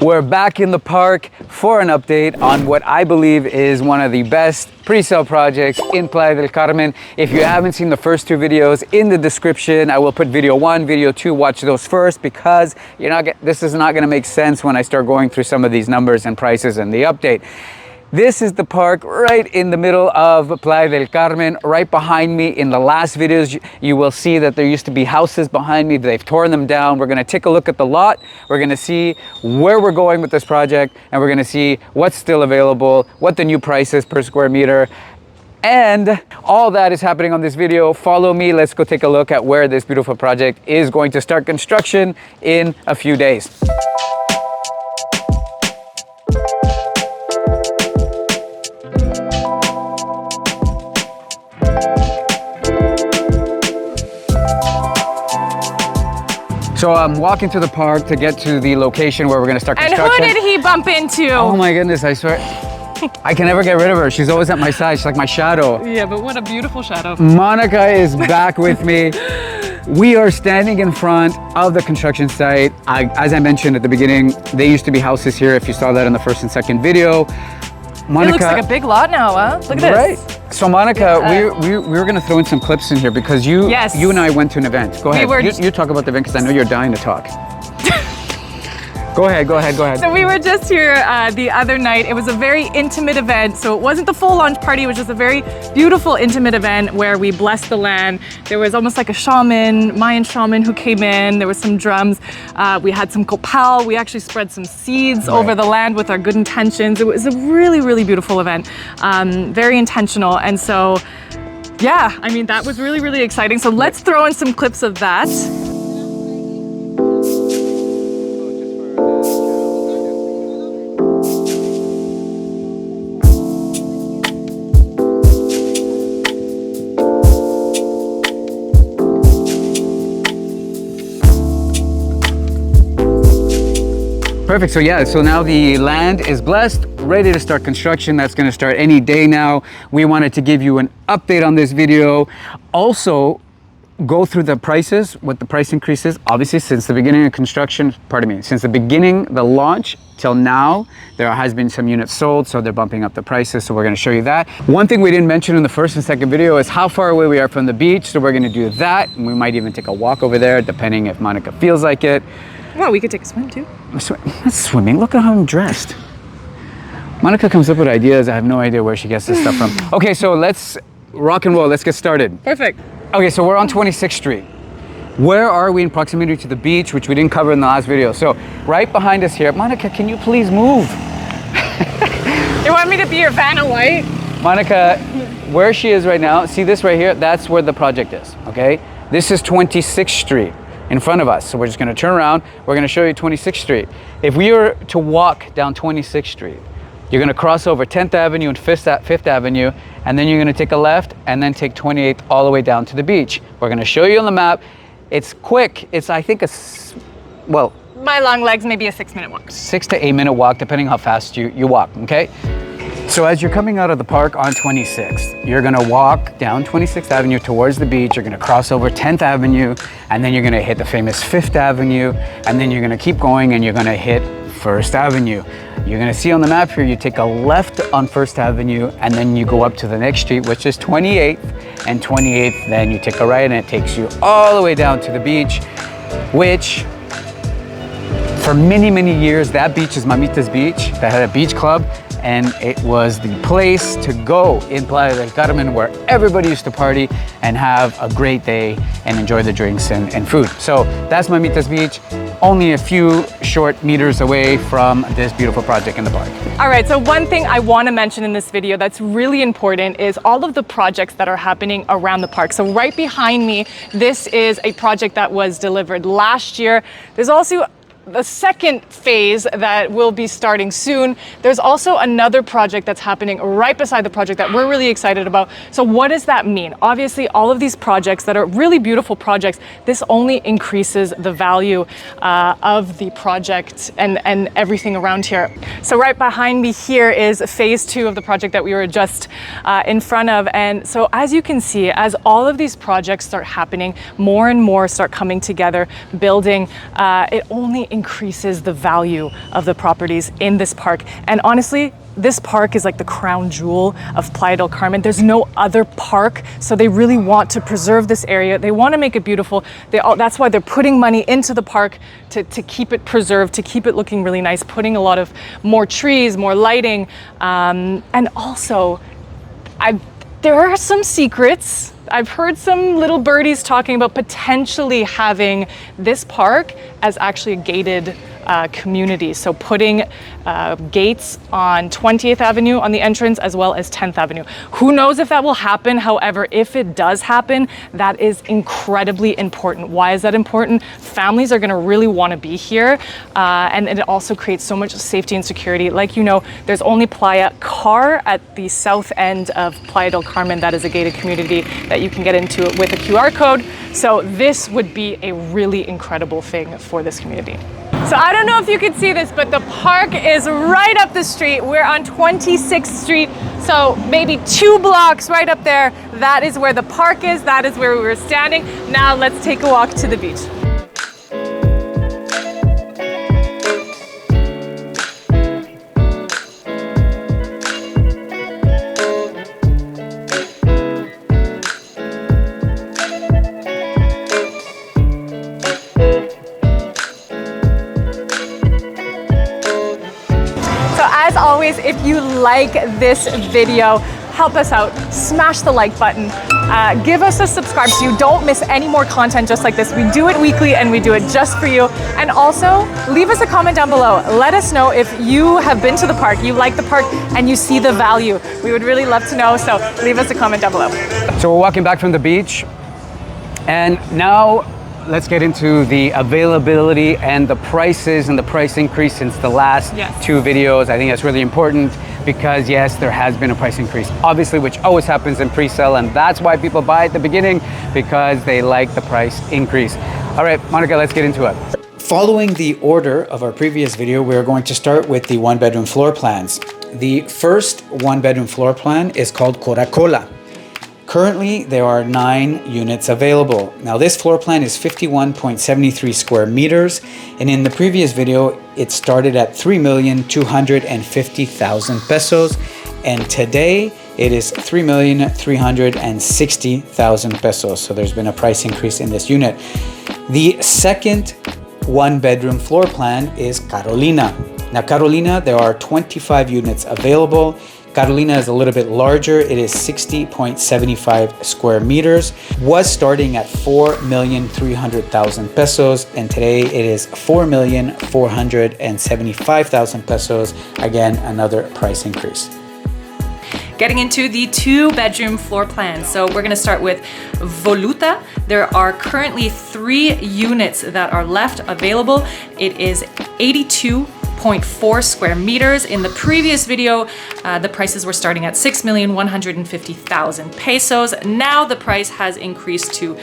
We're back in the park for an update on what I believe is one of the best pre-sale projects in Playa del Carmen. If you haven't seen the first two videos, in the description I will put video 1, video 2, watch those first, because this is not going to make sense when I start going through some of these numbers and prices and the update. This is the park right in the middle of Playa del Carmen. Right behind me in the last videos, you will see that there used to be houses behind me. They've torn them down. We're going to take a look at the lot. We're going to see where we're going with this project, and we're going to see what's still available, what the new price is per square meter. And all that is happening on this video. Follow me. Let's go take a look at where this beautiful project is going to start construction in a few days. So I'm walking to the park to get to the location where we're going to start construction. And who did he bump into? Oh my goodness, I swear. I can never get rid of her. She's always at my side. She's like my shadow. Yeah, but what a beautiful shadow. Monica is back with me. We are standing in front of the construction site. As I mentioned at the beginning, there used to be houses here, if you saw that in the first and second video. Monica, it looks like a big lot now, huh? Look at this. Right. So Monica, we were going to throw in some clips in here because you and I went to an event. Go ahead. You talk about the event because I know you're dying to talk. Go ahead. So we were just here the other night. It was a very intimate event. So it wasn't the full launch party. It was just a very beautiful, intimate event where we blessed the land. There was almost like a shaman, Mayan shaman who came in. There was some drums. We had some copal. We actually spread some seeds over the land with our good intentions. It was a really, really beautiful event. Very intentional. And so, yeah, I mean, that was really, really exciting. So let's throw in some clips of that. Perfect. So now the land is blessed, ready to start construction. That's going to start any day now. We wanted to give you an update on this video. Also, go through the prices, what the price increases. Obviously, since the beginning of construction, since the launch till now, there has been some units sold, so they're bumping up the prices. So we're going to show you that. One thing we didn't mention in the first and second video is how far away we are from the beach. So we're going to do that. And we might even take a walk over there, depending if Monica feels like it. Well, we could take a swim too. Not swimming. Look at how I'm dressed. Monica comes up with ideas. I have no idea where she gets this stuff from. Okay, so let's rock and roll. Let's get started. Perfect. Okay, so we're on 26th Street. Where are we in proximity to the beach, which we didn't cover in the last video? So right behind us here. Monica, can you please move? You want me to be your Vanna White? Monica, where she is right now, see this right here? That's where the project is, okay? This is 26th Street. In front of us. So we're just going to turn around. We're going to show you 26th Street. If we were to walk down 26th Street, you're going to cross over 10th Avenue and 5th Avenue, and then you're going to take a left and then take 28th all the way down to the beach. We're going to show you on the map. It's quick. It's, I think, my long legs, maybe a 6-minute walk. 6 to 8 minute walk, depending how fast you walk, okay? So as you're coming out of the park on 26th, you're gonna walk down 26th Avenue towards the beach, you're gonna cross over 10th Avenue, and then you're gonna hit the famous 5th Avenue, and then you're gonna keep going and you're gonna hit 1st Avenue. You're gonna see on the map here, you take a left on 1st Avenue, and then you go up to the next street, which is 28th, and 28th, then you take a right and it takes you all the way down to the beach, which for many, many years, that beach is Mamita's Beach. That had a beach club, and it was the place to go in Playa del Carmen where everybody used to party and have a great day and enjoy the drinks and food. So that's Mamita's Beach, only a few short meters away from this beautiful project in the park. All right, so one thing I want to mention in this video that's really important is all of the projects that are happening around the park. So right behind me, this is a project that was delivered last year. There's also the second phase that will be starting soon. There's also another project that's happening right beside the project that we're really excited about. So what does that mean? Obviously, all of these projects that are really beautiful projects, this only increases the value of the project and everything around here. So right behind me here is phase 2 of the project that we were just in front of. And so as you can see, as all of these projects start happening, more and more start coming together, building, it only increases the value of the properties in this park. And honestly, this park is like the crown jewel of Playa del Carmen. There's no other park, so they really want to preserve this area. They want to make it beautiful. That's why they're putting money into the park to keep it preserved, to keep it looking really nice, putting a lot of more trees, more lighting, and also, there are some secrets. I've heard some little birdies talking about potentially having this park as actually a gated community. So putting gates on 20th Avenue on the entrance as well as 10th Avenue. Who knows if that will happen? However, if it does happen, that is incredibly important. Why is that important? Families are gonna really wanna be here, and it also creates so much safety and security. Like, you know, there's only Playa Car at the south end of Playa del Carmen that is a gated community that you can get into with a QR code. So this would be a really incredible thing for this community. So I don't know if you can see this, but the park is right up the street. We're on 26th Street, so maybe 2 blocks right up there. That is where the park is. That is where we were standing. Now let's take a walk to the beach. As always, if you like this video, help us out, smash the like button, give us a subscribe so you don't miss any more content just like this. We do it weekly and we do it just for you. And also, leave us a comment down below. Let us know if you have been to the park, you like the park, and you see the value. We would really love to know, so leave us a comment down below. So we're walking back from the beach, and now let's get into the availability and the prices and the price increase since the last 2 videos. I think that's really important because yes, there has been a price increase, obviously, which always happens in pre-sale, and that's why people buy at the beginning, because they like the price increase. All right, Monyka, let's get into it. Following the order of our previous video, we're going to start with the 1-bedroom floor plans. The first 1-bedroom floor plan is called Coca-Cola. Currently, there are 9 units available. Now, this floor plan is 51.73 square meters, and in the previous video, it started at 3,250,000 pesos, and today it is 3,360,000 pesos. So there's been a price increase in this unit. The second 1-bedroom floor plan is Carolina. Now, Carolina, there are 25 units available. Carolina is a little bit larger. It is 60.75 square meters. Was starting at 4,300,000 pesos, and today it is 4,475,000 pesos. Again, another price increase. Getting into the 2-bedroom floor plan. So we're gonna start with Voluta. There are currently 3 units that are left available. It is 82.4 square meters. In the previous video, the prices were starting at 6,150,000 pesos. Now the price has increased to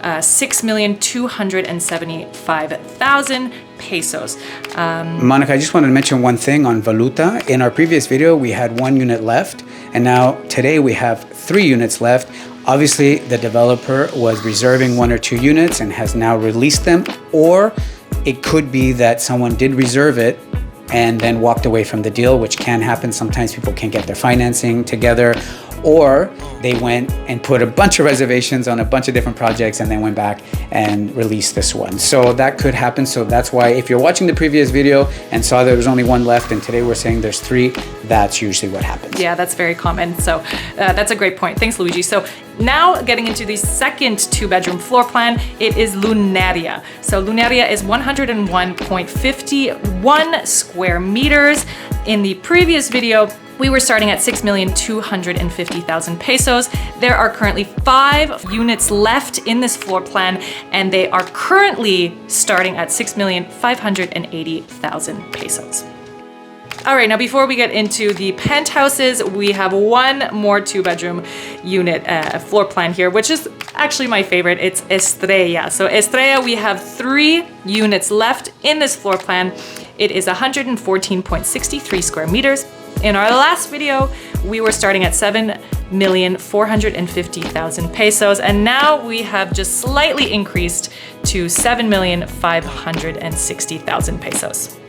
6,275,000 pesos. Monyka, I just wanted to mention one thing on Voluta. In our previous video, we had 1 unit left, and now today we have 3 units left. Obviously, the developer was reserving 1 or 2 units and has now released them, or it could be that someone did reserve it and then walked away from the deal, which can happen. Sometimes people can't get their financing together, or they went and put a bunch of reservations on a bunch of different projects and then went back and released this one. So that could happen. So that's why if you're watching the previous video and saw there was only 1 left and today we're saying there's 3, that's usually what happens. Yeah, that's very common. So that's a great point. Thanks, Luigi. So now getting into the second 2-bedroom floor plan, it is Lunaria. So Lunaria is 101.51 square meters. In the previous video, we were starting at 6,250,000 pesos. There are currently 5 units left in this floor plan, and they are currently starting at 6,580,000 pesos. All right, now before we get into the penthouses, we have 1 more 2-bedroom unit floor plan here, which is actually my favorite. It's Estrella. So Estrella, we have 3 units left in this floor plan. It is 114.63 square meters. In our last video, we were starting at 7,450,000 pesos, and now we have just slightly increased to 7,560,000 pesos.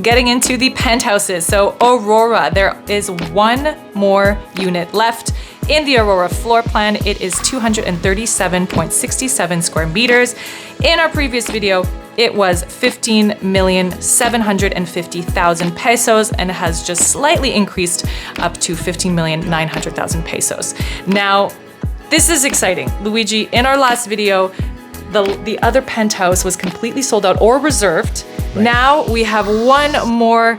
Getting into the penthouses. So Aurora, there is one more unit left in the Aurora floor plan. It is 237.67 square meters. In our previous video, it was 15,750,000 pesos and has just slightly increased up to 15,900,000 pesos. Now, this is exciting. Luigi, in our last video, the other penthouse was completely sold out or reserved. Right. Now we have one more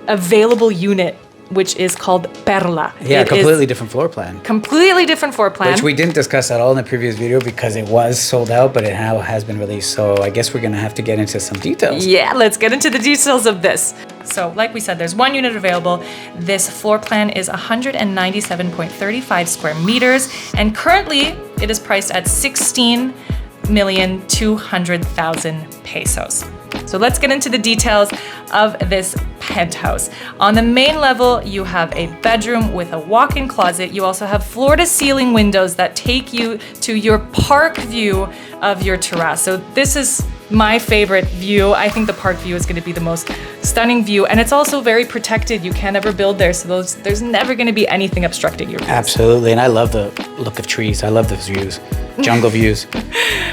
available unit, which is called Perla. Yeah, completely different floor plan. Completely different floor plan. Which we didn't discuss at all in the previous video because it was sold out, but it now has been released. So I guess we're gonna have to get into some details. Yeah, let's get into the details of this. So like we said, there's one unit available. This floor plan is 197.35 square meters, and currently it is priced at 16,200,000 pesos. So let's get into the details of this penthouse. On the main level, you have a bedroom with a walk-in closet. You also have floor-to-ceiling windows that take you to your park view of your terrace. So this is my favorite view. I think the park view is going to be the most stunning view, and it's also very protected. You can't ever build there, so there's never going to be anything obstructing your views. Absolutely, and I love the look of trees. I love those views, jungle views.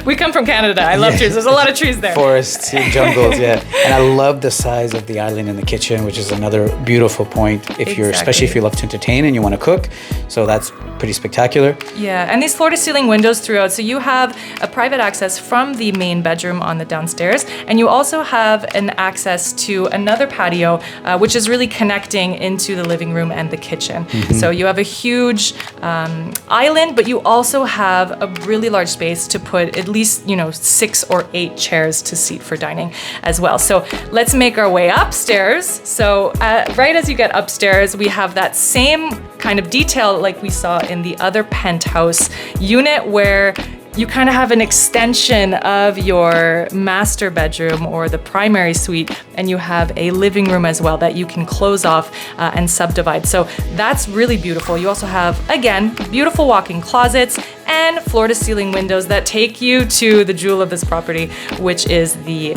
We come from Canada. I love trees. There's a lot of trees there. Forests and jungles, yeah. And I love the size of the island in the kitchen, which is another beautiful point if you're, especially if you love to entertain and you want to cook. So that's pretty spectacular. Yeah, and these floor-to-ceiling windows throughout. So you have a private access from the main bedroom on the downstairs, and you also have an access to another patio, which is really connecting into the living room and the kitchen. Mm-hmm. So you have a huge island, but you also have a really large space to put at least, 6 or 8 chairs to seat for dining as well. So let's make our way upstairs. So right as you get upstairs, we have that same kind of detail like we saw in the other penthouse unit, where you kind of have an extension of your master bedroom or the primary suite, and you have a living room as well that you can close off and subdivide. So that's really beautiful. You also have, again, beautiful walk-in closets and floor-to-ceiling windows that take you to the jewel of this property, which is the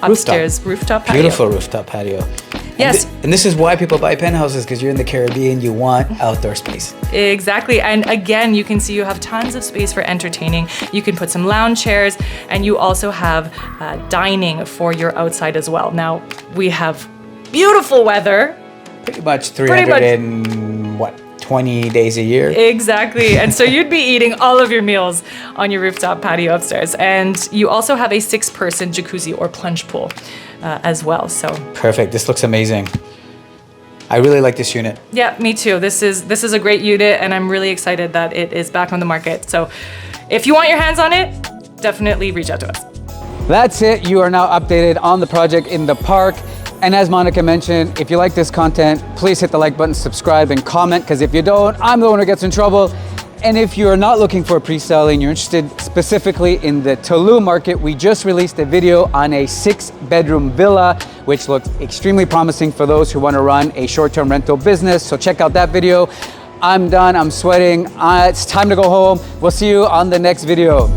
upstairs rooftop patio. Beautiful rooftop patio. Yes. And this is why people buy penthouses, because you're in the Caribbean, you want outdoor space. Exactly. And again, you can see you have tons of space for entertaining. You can put some lounge chairs, and you also have dining for your outside as well. Now, we have beautiful weather. Pretty much 20 days a year. Exactly. And so you'd be eating all of your meals on your rooftop patio upstairs. And you also have a 6-person jacuzzi or plunge pool as well. So perfect. This looks amazing. I really like this unit. Yeah, me too. This is a great unit, and I'm really excited that it is back on the market. So if you want your hands on it, definitely reach out to us. That's it. You are now updated on the project in the park. And as Monica mentioned, if you like this content, please hit the like button, subscribe, and comment, because if you don't, I'm the one who gets in trouble. And if you're not looking for a pre-sale and you're interested specifically in the Tulum market, we just released a video on a 6-bedroom villa, which looks extremely promising for those who want to run a short-term rental business. So check out that video. I'm done, I'm sweating. It's time to go home. We'll see you on the next video.